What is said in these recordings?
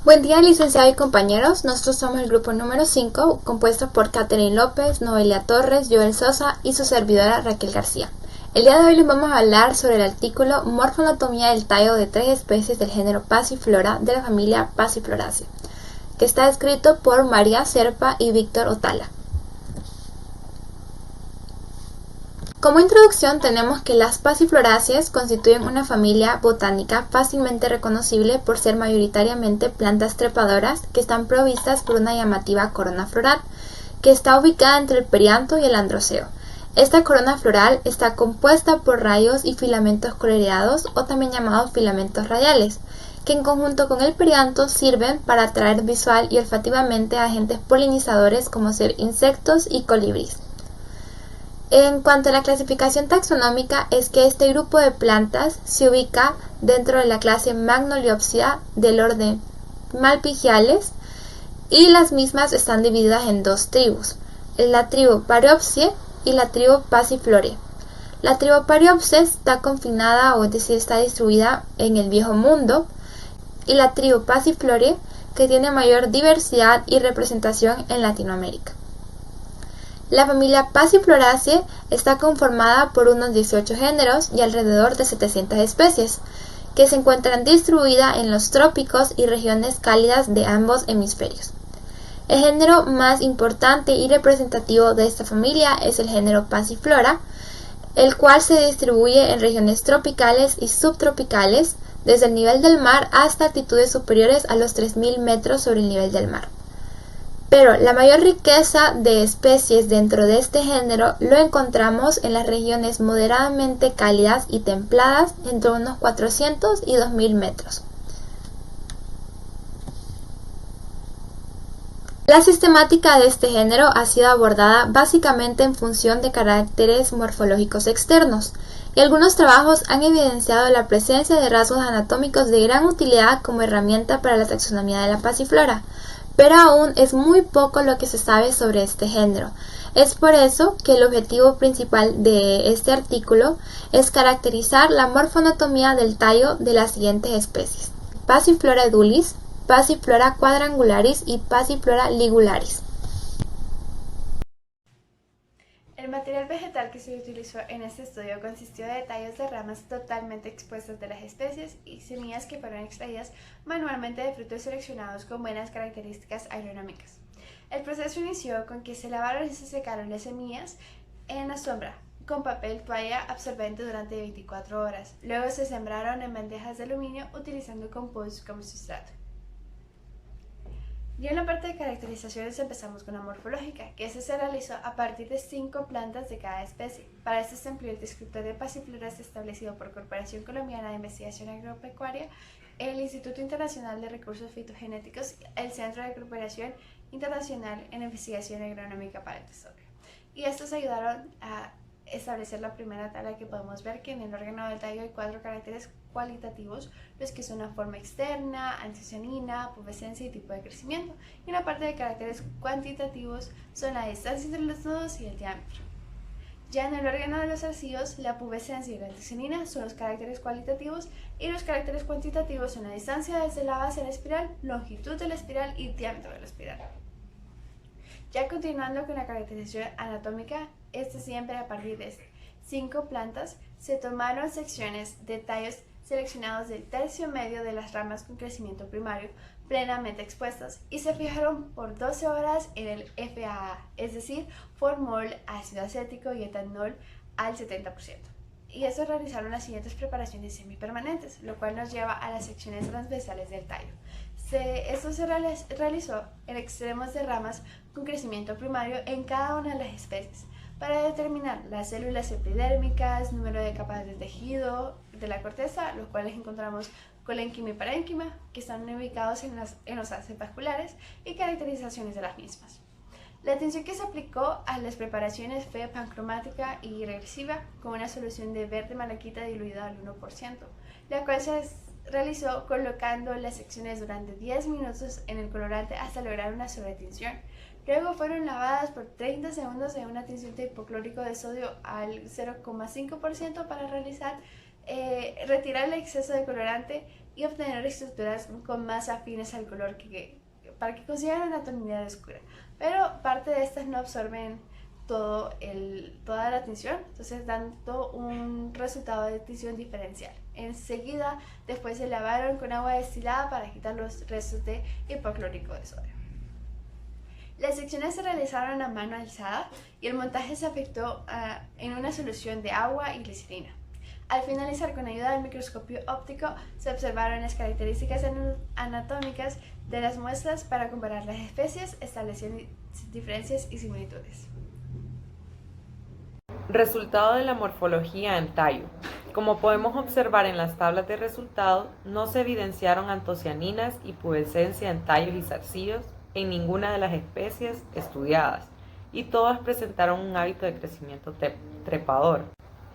Buen día, licenciado y compañeros. Nosotros somos el grupo número 5, compuesto por Catherine López, Noelia Torres, Joel Sosa y su servidora Raquel García. El día de hoy les vamos a hablar sobre el artículo Morfoanatomía del tallo de tres especies del género Passiflora de la familia Passifloraceae, que está escrito por María Serpa y Víctor Otala. Como introducción tenemos que las Passifloraceae constituyen una familia botánica fácilmente reconocible por ser mayoritariamente plantas trepadoras que están provistas por una llamativa corona floral, que está ubicada entre el perianto y el androceo. Esta corona floral está compuesta por rayos y filamentos coloreados o también llamados filamentos radiales, que en conjunto con el perianto sirven para atraer visual y olfativamente a agentes polinizadores como ser insectos y colibríes. En cuanto a la clasificación taxonómica, es que este grupo de plantas se ubica dentro de la clase Magnoliopsida del orden Malpighiales y las mismas están divididas en dos tribus, la tribu Pareopsiae y la tribu Passiflorae. La tribu Pareopsiae está confinada, o es decir, está distribuida en el Viejo Mundo, y la tribu Passiflorae, que tiene mayor diversidad y representación en Latinoamérica. La familia Passifloraceae está conformada por unos 18 géneros y alrededor de 700 especies, que se encuentran distribuidas en los trópicos y regiones cálidas de ambos hemisferios. El género más importante y representativo de esta familia es el género Passiflora, el cual se distribuye en regiones tropicales y subtropicales, desde el nivel del mar hasta altitudes superiores a los 3000 metros sobre el nivel del mar. Pero la mayor riqueza de especies dentro de este género lo encontramos en las regiones moderadamente cálidas y templadas entre unos 400 y 2000 metros. La sistemática de este género ha sido abordada básicamente en función de caracteres morfológicos externos, y algunos trabajos han evidenciado la presencia de rasgos anatómicos de gran utilidad como herramienta para la taxonomía de la Passiflora, pero aún es muy poco lo que se sabe sobre este género. Es por eso que el objetivo principal de este artículo es caracterizar la morfoanatomía del tallo de las siguientes especies: Passiflora edulis, Passiflora quadrangularis y Passiflora ligularis. El material vegetal que se utilizó en este estudio consistió de tallos de ramas totalmente expuestas de las especies y semillas que fueron extraídas manualmente de frutos seleccionados con buenas características agronómicas. El proceso inició con que se lavaron y se secaron las semillas en la sombra con papel toalla absorbente durante 24 horas. Luego se sembraron en bandejas de aluminio utilizando compost como sustrato. Y en la parte de caracterizaciones empezamos con la morfológica, que se realizó a partir de 5 plantas de cada especie. Para esto se empleó el descriptor de Passifloraceae establecido por Corporación Colombiana de Investigación Agropecuaria, el Instituto Internacional de Recursos Fitogenéticos, el Centro de Cooperación Internacional en Investigación Agronómica para el Desarrollo. Y estos ayudaron a establecer la primera tabla, que podemos ver que en el órgano del tallo hay 4 caracteres cualitativos, los que son la forma externa, antocianina, pubescencia y tipo de crecimiento. Y en la parte de caracteres cuantitativos son la distancia entre los nodos y el diámetro. Ya en el órgano de los arcillos, la pubescencia y la antocianina son los caracteres cualitativos y los caracteres cuantitativos son la distancia desde la base de la espiral, longitud de la espiral y diámetro de la espiral. Ya continuando con la caracterización anatómica, siempre a partir de 5 plantas se tomaron secciones de tallos seleccionados del tercio medio de las ramas con crecimiento primario plenamente expuestas y se fijaron por 12 horas en el FAA, es decir, formol, ácido acético y etanol al 70%. Y eso realizaron las siguientes preparaciones semipermanentes, lo cual nos lleva a las secciones transversales del tallo. Esto se realizó en extremos de ramas con crecimiento primario en cada una de las especies, para determinar las células epidérmicas, número de capas de tejido de la corteza, los cuales encontramos colénquima y parénquima, que están ubicados en los haces vasculares, y caracterizaciones de las mismas. La atención que se aplicó a las preparaciones fue pancromática y regresiva, con una solución de verde malaquita diluida al 1%, la cual se realizó colocando las secciones durante 10 minutos en el colorante hasta lograr una sobretinción. Luego fueron lavadas por 30 segundos en una tinción de hipoclorito de sodio al 0,5% para retirar el exceso de colorante y obtener estructuras con más afines al color para que consigan una tonalidad oscura. Pero parte de estas no absorben toda la tinción, entonces dando un resultado de tinción diferencial. Enseguida, después se lavaron con agua destilada para quitar los restos de hipoclorito de sodio. Las secciones se realizaron a mano alzada y el montaje se efectuó en una solución de agua y glicerina. Al finalizar, con ayuda del microscopio óptico, se observaron las características anatómicas de las muestras para comparar las especies, estableciendo diferencias y similitudes. Resultado de la morfología en tallo. Como podemos observar en las tablas de resultado, no se evidenciaron antocianinas y pubescencia en tallos y zarcillos en ninguna de las especies estudiadas, y todas presentaron un hábito de crecimiento trepador.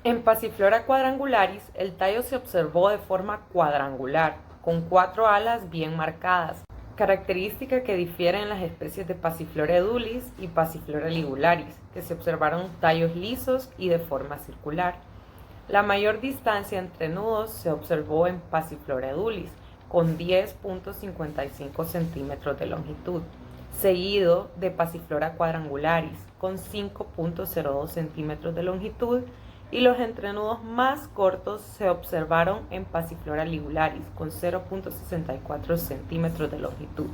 En Passiflora quadrangularis, el tallo se observó de forma cuadrangular, con 4 alas bien marcadas, característica que difiere en las especies de Passiflora edulis y Passiflora ligularis, que se observaron tallos lisos y de forma circular. La mayor distancia entre nudos se observó en Passiflora edulis, con 10.55 centímetros de longitud, seguido de Passiflora quadrangularis, con 5.02 centímetros de longitud, y los entrenudos más cortos se observaron en Passiflora ligularis, con 0.64 centímetros de longitud.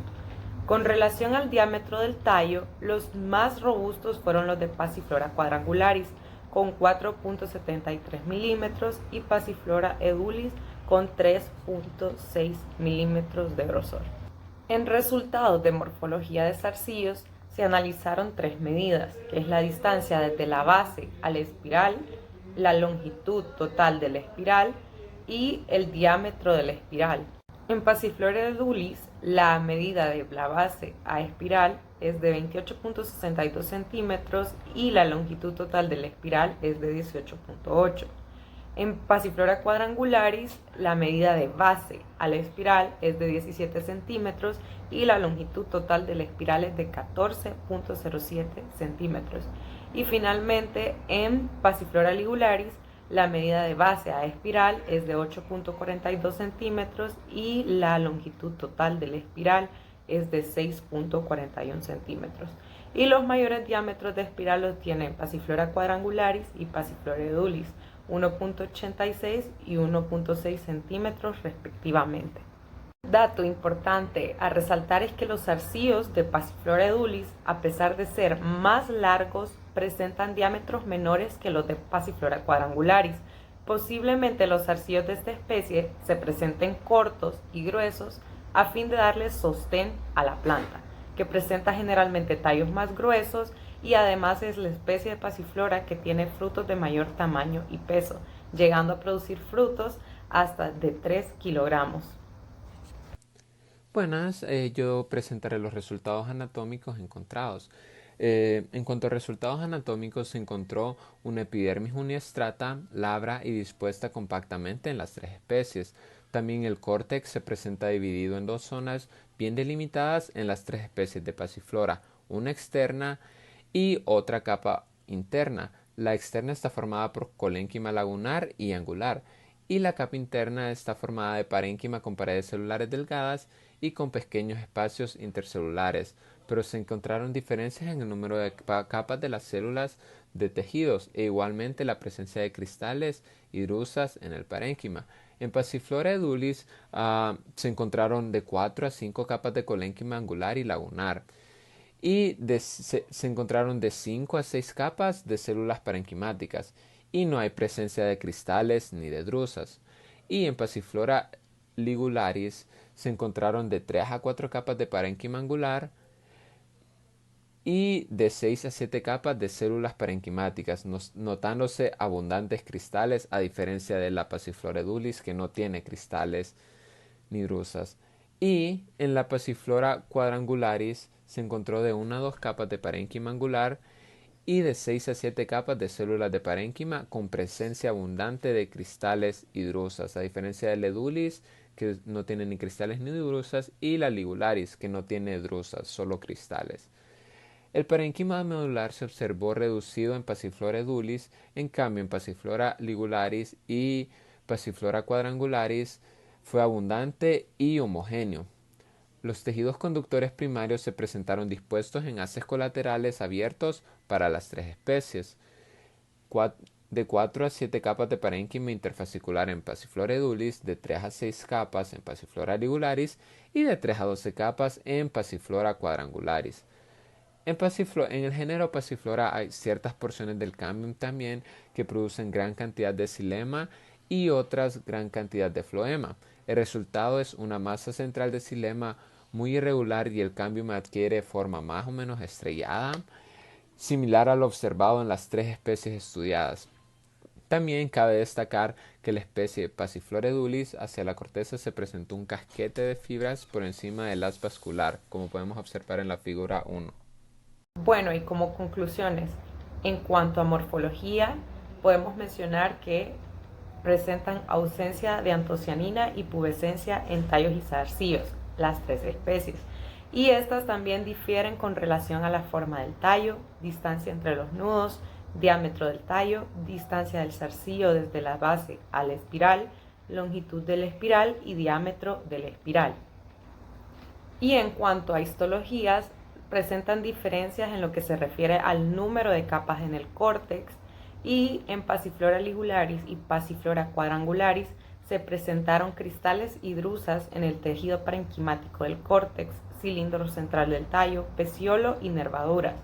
Con relación al diámetro del tallo, los más robustos fueron los de Passiflora quadrangularis, con 4.73 milímetros, y Passiflora edulis, con 3.6 milímetros de grosor. En resultados de morfología de zarcillos, se analizaron 3 medidas, que es la distancia desde la base a la espiral, la longitud total de la espiral y el diámetro de la espiral. En Passiflora edulis, la medida de la base a espiral es de 28.62 centímetros y la longitud total de la espiral es de 18.8. En Passiflora quadrangularis, la medida de base a la espiral es de 17 centímetros y la longitud total de la espiral es de 14.07 centímetros. Y finalmente, en Passiflora ligularis, la medida de base a espiral es de 8.42 centímetros y la longitud total de la espiral es de 6.41 centímetros. Y los mayores diámetros de espiral los tienen Passiflora quadrangularis y Passiflora edulis, 1.86 y 1.6 centímetros respectivamente. Dato importante a resaltar es que los zarcillos de Passiflora edulis, a pesar de ser más largos, presentan diámetros menores que los de Passiflora quadrangularis. Posiblemente los zarcillos de esta especie se presenten cortos y gruesos a fin de darle sostén a la planta, que presenta generalmente tallos más gruesos, y además es la especie de Passiflora que tiene frutos de mayor tamaño y peso, llegando a producir frutos hasta de 3 kilogramos. Buenas, yo presentaré los resultados anatómicos encontrados. En cuanto a resultados anatómicos, se encontró una epidermis uniestrata, glabra y dispuesta compactamente en las 3 especies. También el córtex se presenta dividido en 2 zonas bien delimitadas en las 3 especies de Passiflora, una externa y otra capa interna. La externa está formada por colénquima lagunar y angular, y la capa interna está formada de parénquima con paredes celulares delgadas y con pequeños espacios intercelulares, pero se encontraron diferencias en el número de capas de las células de tejidos e igualmente la presencia de cristales y drusas en el parénquima. En Passiflora edulis se encontraron de 4 a 5 capas de colénquima angular y lagunar, y se encontraron de 5 a 6 capas de células parenquimáticas, y no hay presencia de cristales ni de drusas. Y en Passiflora ligularis se encontraron de 3 a 4 capas de parénquima angular y de 6 a 7 capas de células parenquimáticas, notándose abundantes cristales, a diferencia de la Passiflora edulis, que no tiene cristales ni drusas. Y en la Passiflora quadrangularis se encontró de 1 a 2 capas de parénquima angular y de 6 a 7 capas de células de parénquima con presencia abundante de cristales y drusas, a diferencia del edulis, que no tiene ni cristales ni drusas, y la ligularis, que no tiene drusas, solo cristales. El parénquima medular se observó reducido en Passiflora edulis, en cambio en Passiflora ligularis y Passiflora quadrangularis fue abundante y homogéneo. Los tejidos conductores primarios se presentaron dispuestos en haces colaterales abiertos para las 3 especies, de 4 a 7 capas de parénquima interfascicular en Passiflora edulis, de 3 a 6 capas en Passiflora ligularis y de 3 a 12 capas en Passiflora quadrangularis. En el género Passiflora hay ciertas porciones del cambium también que producen gran cantidad de xilema y otras gran cantidad de floema. El resultado es una masa central de xilema muy irregular y el cambium adquiere forma más o menos estrellada, similar a lo observado en las 3 especies estudiadas. También cabe destacar que la especie Passiflora edulis hacia la corteza se presentó un casquete de fibras por encima del haz vascular, como podemos observar en la figura 1. Bueno, y como conclusiones, en cuanto a morfología, podemos mencionar que presentan ausencia de antocianina y pubescencia en tallos y zarcillos, las 3 especies. Y estas también difieren con relación a la forma del tallo, distancia entre los nudos, diámetro del tallo, distancia del zarcillo desde la base a la espiral, longitud de la espiral y diámetro de la espiral. Y en cuanto a histologías, presentan diferencias en lo que se refiere al número de capas en el córtex, y en Passiflora ligularis y Passiflora quadrangularis se presentaron cristales y drusas en el tejido parenquimático del córtex, cilindro central del tallo, peciolo y nervaduras.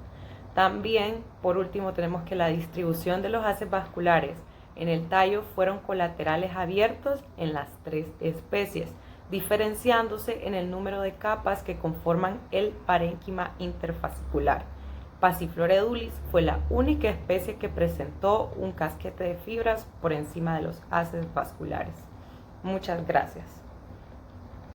También, por último, tenemos que la distribución de los haces vasculares en el tallo fueron colaterales abiertos en las 3 especies, diferenciándose en el número de capas que conforman el parénquima interfascicular. Passiflora edulis fue la única especie que presentó un casquete de fibras por encima de los haces vasculares. Muchas gracias.